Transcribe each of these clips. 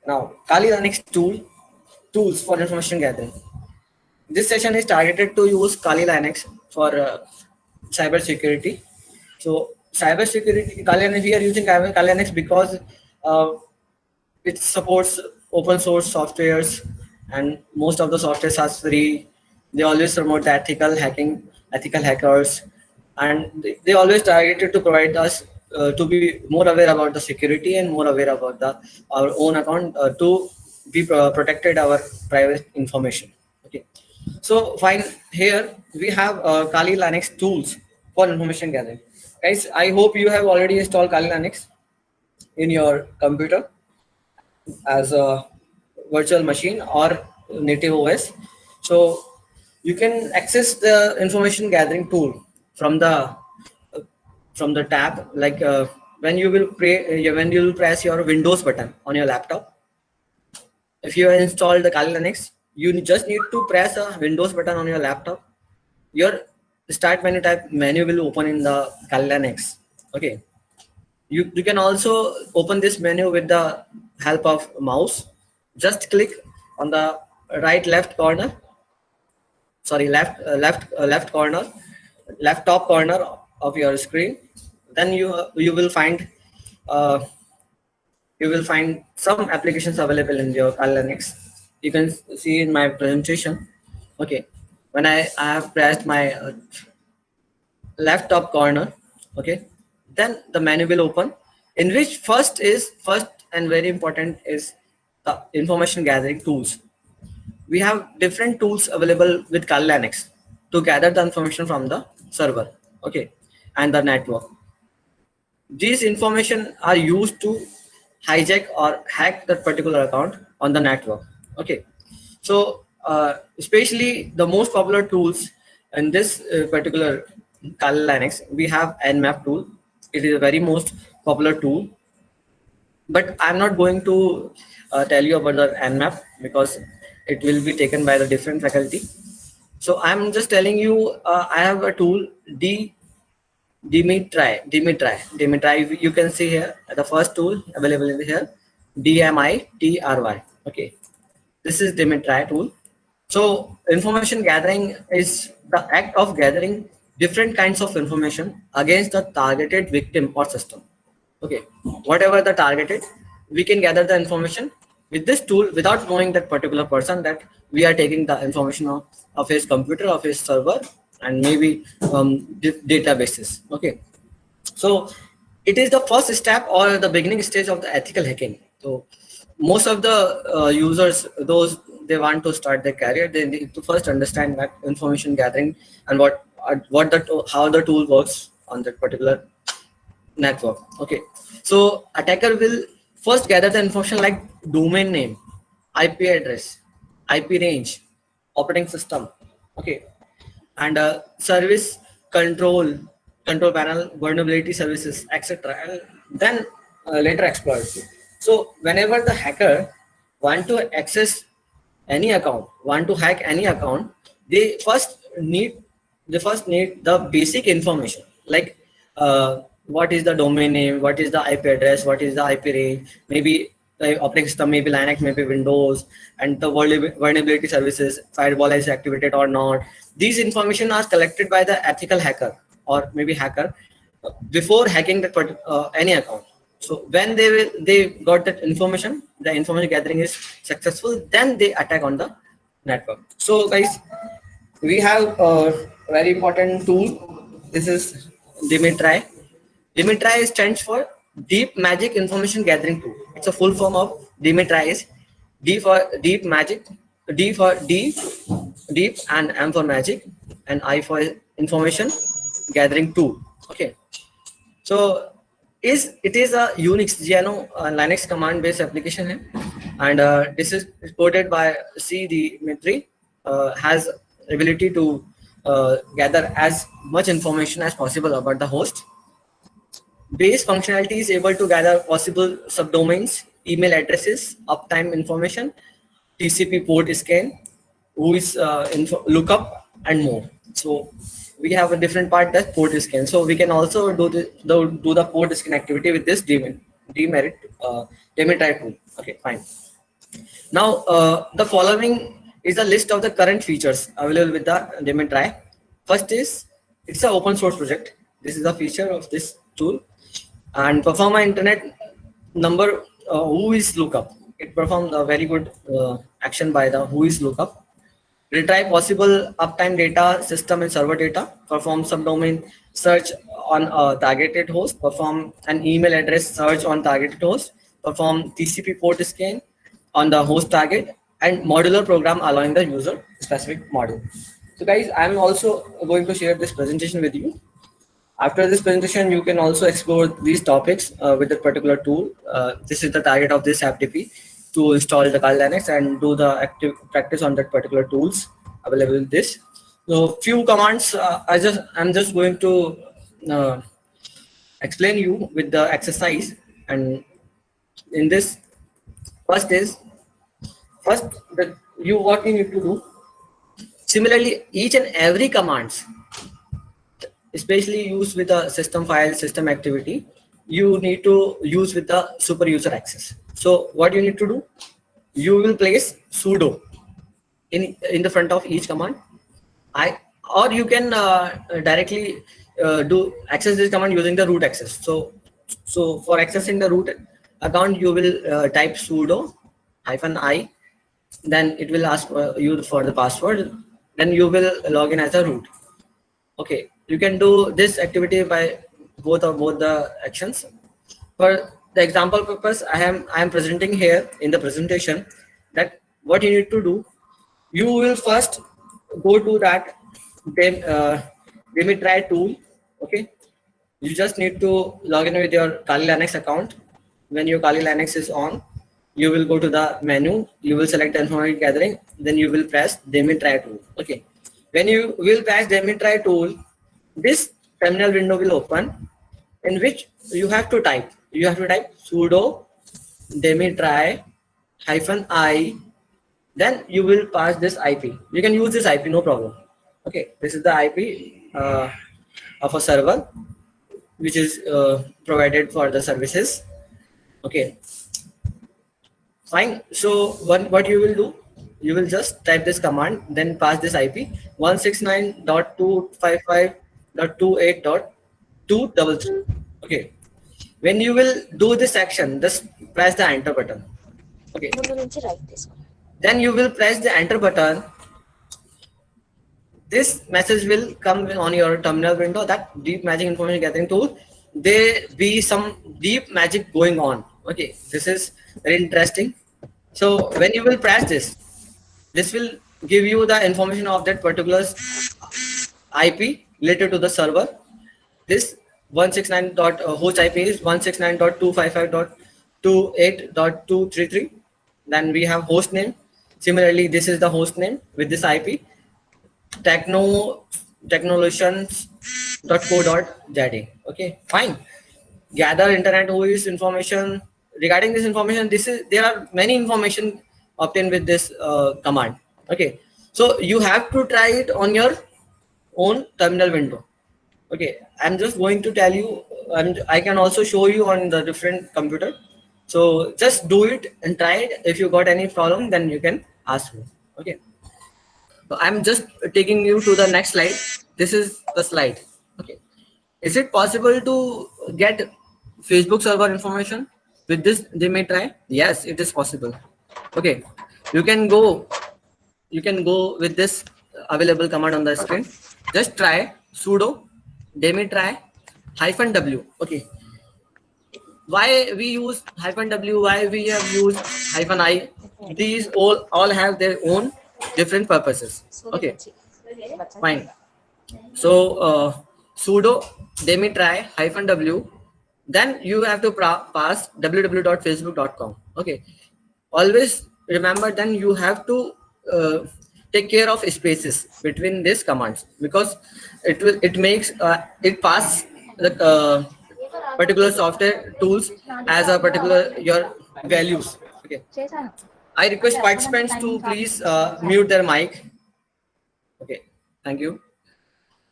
Now, Kali Linux tools for information gathering. This session is targeted to use Kali Linux for cyber security. So, cyber security, Kali Linux, we are using Kali Linux because uh, it supports open source softwares, and most of the softwares are free. They always promote the ethical hackers, and they always targeted to provide us to be more aware about the security and more aware about our own account to be protected our private information. Okay, so fine. Here we have Kali Linux tools for information gathering. Guys, I hope you have already installed Kali Linux in your computer as a virtual machine or native OS. So you can access the information gathering tool from the tab, like when you will press your Windows button on your laptop. If you have installed the Kali Linux, you just need to press a Windows button on your laptop. Your start menu will open in the Kali Linux. Okay, you can also open this menu with the help of mouse. Just click on the right left corner, sorry, left corner, left top corner of your screen. Then uh, you will find some applications available in your Kali Linux. You can see in my presentation. Okay, when I have pressed my left top corner, okay, then the menu will open, in which first and very important is the information gathering tools. We have different tools available with Kali Linux to gather the information from the server, okay, and the network. These information are used to hijack or hack that particular account on the network. Okay, so especially the most popular tools in this particular Kali Linux, we have Nmap tool. It is a very most popular tool, but I'm not going to tell you about the Nmap because it will be taken by the different faculty. So I'm just telling you, I have a tool Dimitri. You can see here the first tool available in here, DMITRY. Okay, this is Dimitri tool. So information gathering is the act of gathering different kinds of information against the targeted victim or system. Okay, whatever the targeted, we can gather the information with this tool without knowing that particular person, that we are taking the information of his computer, of his server, and maybe databases. Okay, so it is the first step or the beginning stage of the ethical hacking. So most of the users, those they want to start their career, they need to first understand that information gathering and how the tool works on that particular network. Okay, so attacker will first gather the information like domain name, IP address, IP range, operating system. Okay, and service control control panel, vulnerability services, etc., and then later exploit. So whenever the hacker want to access any account, want to hack any account, they first need the basic information like what is the domain name, what is the IP address, what is the IP range, maybe the operating system, maybe Linux, maybe Windows, and the vulnerability services, firewall is activated or not. These information are collected by the ethical hacker or maybe hacker before hacking any account. So when they got that information, the information gathering is successful, then they attack on the network. So guys, we have a very important tool. This is Dimitri. Dimitri stands for Deep Magic Information Gathering Tool. It's a full form of Dimitri is D for Deep Magic, D for Deep, and M for Magic, and I for Information Gathering Tool. Okay. So it is a Unix GNO Linux command based application है, and this is supported by C. Dimitri, has ability to gather as much information as possible about the host. Base functionality is able to gather possible subdomains, email addresses, uptime information, TCP port scan, who is lookup, and more. So we have a different part, that port scan. So we can also do the port scan activity with this demerit try tool. Okay, fine. Now the following is a list of the current features available with the Demetri. First is, it's an open source project. This is a feature of this tool, and perform an internet number who is lookup. It performs a very good action by the who is lookup. Retrieve possible uptime data, system and server data. Perform subdomain search on a targeted host. Perform an email address search on targeted host. Perform TCP port scan on the host target, and modular program allowing the user specific module. So guys, I'm also going to share this presentation with you. After this presentation, you can also explore these topics with the particular tool. This is the target of this FTP, to install the Kali Linux and do the active practice on that particular tools available in this. So few commands, I'm just going to explain you with the exercise. And in this, first is, first that you what you need to do. Similarly, each and every commands, especially used with the system file system activity, you need to use with the super user access. So what you need to do, you will place sudo in the front of each command. Or you can directly do access this command using the root access. So for accessing the root account, you will type sudo -i, then it will ask you for the password, then you will log in as a root. Okay, you can do this activity by both the actions. For the example purpose, I am presenting here in the presentation that what you need to do. You will first go to that Demetri tool. Okay, you just need to log in with your Kali Linux account. When your Kali Linux is on, you will go to the menu. You will select information gathering. Then you will press Demetri tool. Okay, when you will press Demetri tool, this terminal window will open, in which you have to type sudo demitri -i, then you will pass this IP. You can use this IP, no problem. Okay, this is the IP of a server which is provided for the services. Okay, fine. So what you will do, you will just type this command, then pass this IP 169.255.28.233. Okay, when you will do this action, just press the enter button. Okay, then you will press the enter button. This message will come on your terminal window, that deep magic information gathering tool, there be some deep magic going on. Okay, this is very interesting. So when you will press this will give you the information of that particular IP related to the server. This 169. Host IP is 169.255.28.233. Then we have host name. Similarly, this is the host name with this IP, technolotions.co.za. Okay, fine. Gather internet OS information. Regarding this information, there are many information obtained with this command. Okay, so you have to try it on your own terminal window. Okay, I'm just going to tell you, and I can also show you on the different computer. So just do it and try it. If you got any problem, then you can ask me. Okay. So I'm just taking you to the next slide. This is the slide. Okay. Is it possible to get Facebook server information with this Demetri? Yes, it is possible. Okay. You can go with this available command on the screen. Just try sudo demitri -w. Okay. Why we use -w? Why we have used -i? These all have their own different purposes. Okay, fine. So sudo demitri -w. Then you have to pass www.facebook.com. Okay. Always remember, then you have to take care of spaces between these commands, because it makes it pass the particular software tools as a particular your values. Okay, I request participants to please mute their mic. Okay, thank you.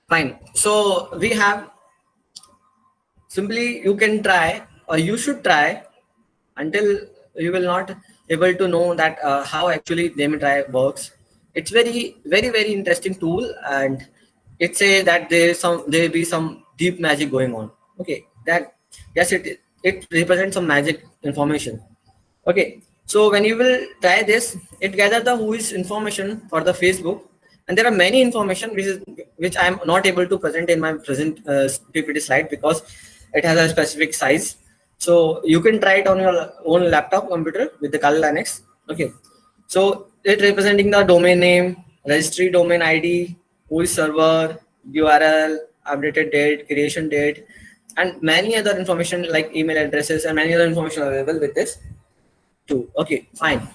Fine. So we have simply you can try or you should try until you will not able to know that how actually Daemon Try works. It's very interesting tool, and it say that there be some deep magic going on. Okay, that yes, it represents some magic information. Okay, so when you will try this, it gather the who is information for the Facebook, and there are many information which I am not able to present in my present PPT slide because it has a specific size. So you can try it on your own laptop computer with the Kali Linux. Okay, so it representing the domain name, registry domain ID, who is server, URL, updated date, creation date, and many other information like email addresses and many other information available with this tool. Okay, fine.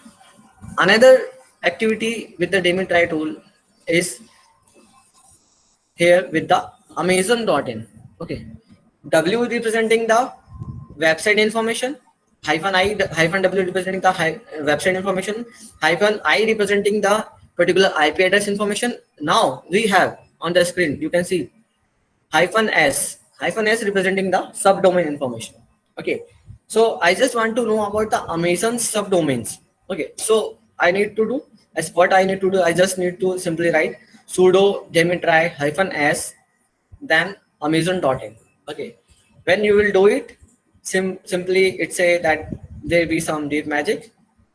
Another activity with the Daemon Try tool is here with the Amazon.in. Okay, W representing the website information, hyphen W representing the website information, hyphen I representing the particular IP address information. Now we have on the screen, you can see hyphen S representing the subdomain information. Okay, so I just want to know about the Amazon subdomains. Okay, so I need to do as what I need to do. I just need to simply write sudo demitry hyphen s then amazon.in. Okay, when you will do it, simply it say that there be some deep magic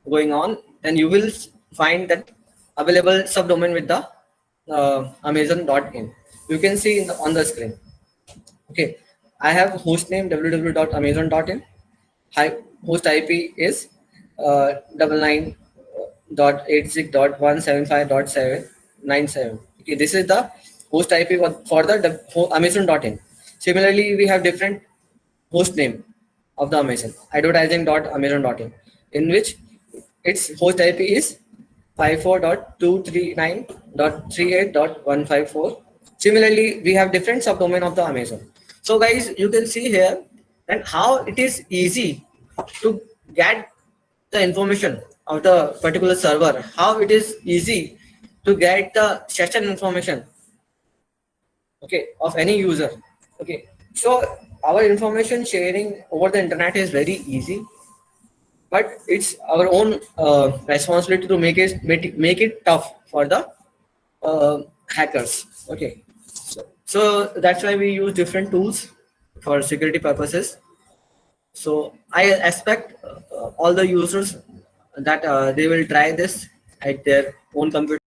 going on, and you will find that available subdomain with the amazon.in. You can see on the screen. Okay, I have hostname www.amazon.in. Hi, host IP is 99.86.175.797. Okay, this is the host IP for the Amazon.in. Similarly, we have different host name of the Amazon, advertising.amazon.in, in which its host IP is 54.239.38.154. Similarly, we have different subdomain of the Amazon. So guys, you can see here and how it is easy to get the information of the particular server, how it is easy to get the session information, okay, of any user. Okay, so our information sharing over the internet is very easy, but it's our own responsibility to make it tough for the hackers. Okay, so that's why we use different tools for security purposes. So I expect all the users that they will try this at their own computer.